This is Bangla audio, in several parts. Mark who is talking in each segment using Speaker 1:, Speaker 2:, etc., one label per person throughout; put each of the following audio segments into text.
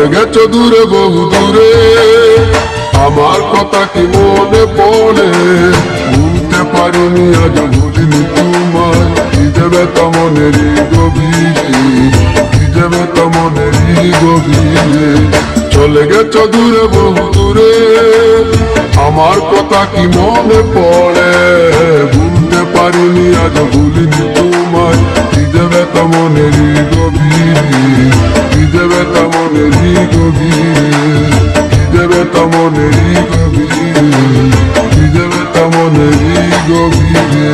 Speaker 1: চলে গেছো দূরে বহু দূরে, আমার কথা কি মনে পড়ে? ভুলতে পারিনি আজ ভুলিনি তোমায়, কি দেবে তা মনেরই গভীরে, কি দেবে তা মনেরই গভীরে। চলে গেছো দূরে বহু দূরে, আমার কথা কি মনে পড়ে? ভুলতে পারিনি আজ ভুলিনি তোমায়, কি দেবে তা মনেরই গভীরে, কি দেবে তা মনেরই গভীরে, কি দেবে তা মনেরই গভীরে, কি দেবে তা মনেরই গভীরে।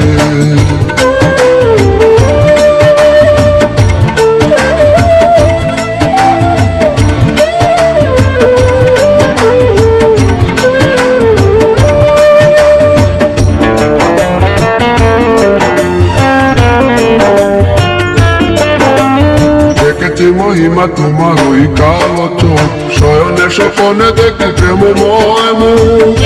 Speaker 1: মহিমা তোমার ওই কালো চোখ, শয়নে স্বপনে দেখি প্রেমময় মুখ।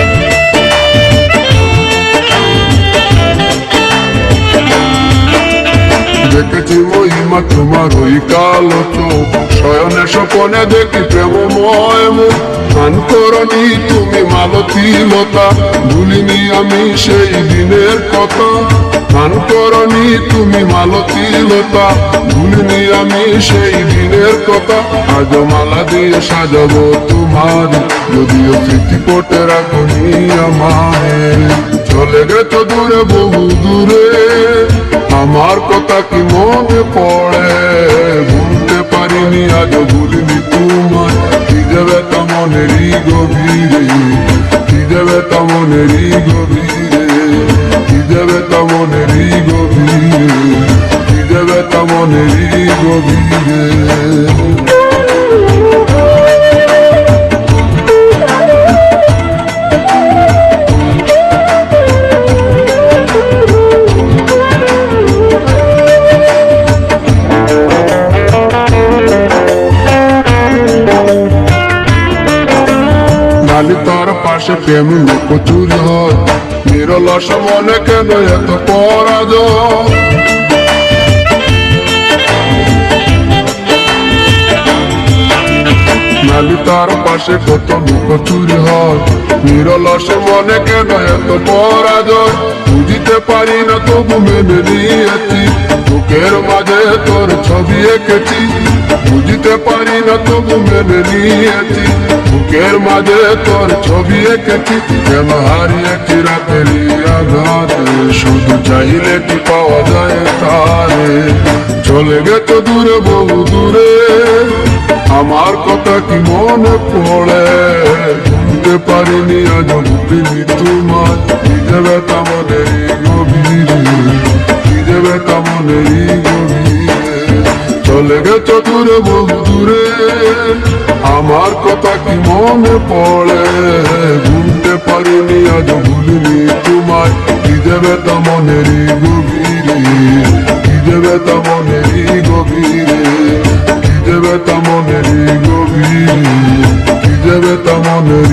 Speaker 1: দেখেছি মহিমা তোমার ওই কালো চোখ, শয়নে স্বপনে দেখি প্রেমময় মুখ। গান করনি তুমি মালতী লতা, ভুলিনি আমি সেই দিনের কথা। গান করনি তুমি মালতী লতা, ভুলিনি আমি সেই দিনের কথা। আজ মালা দিয়ে সাজাবো তোমার, যদিও স্মৃতি পটে রাখনি আমারে। চলে গেছো দূরে বহু দূরে, আমার কথা কি মনে পড়ে? ভুলতে পারিনি আজ ভুলিনি তোমায়, কি দেবে তা মনেরই গভীরে, কি দেবে তা মনেরই গভীরে, কি দেবে তা মনেরই গভীরে, কি দেবে তা মনেরই গভীরে। তোর পাশে প্রেম লুকোচুরি হয়, নিরলস মনে কেন এত পরাজয়? নালি তার পাশে কত লুকোচুরি হয়, নিরলস মনে কেন এত পরাজয়? বুঝিতে পারি না তবু মেনে নিয়েছি, বুকের মাঝে তোর ছবি এঁকেছি। বুঝিতে পারি না তবু মেনে নিয়েছি, বুকের মাঝে তোর ছবি এঁকেছি। কেন হারিয়েছি রাতেরই আঘাতে, শুধু চাইলে কি পাওয়া যায় তারে? চলে গেছো দূরে বহু দূরে, আমার কথা কি মনে পড়ে? ভুলতে পারিনি আজ ভুলিনি তোমায়, কি দেবে তা মনেরই গভীরে, কি দেবে তা মনেরই গভীরে। চলে গেছো দূরে বহু দূরে, আমার কথা কি মনে পড়ে? ভুলতে পারিনি আজ ভুলিনি তোমায়, কি দেবে তা মনেরই গভীরে, কি দেবে তা মনেরই গভীরে, কি দেবে তা মনেরই গভীরে, কি দেবে তা মনেরই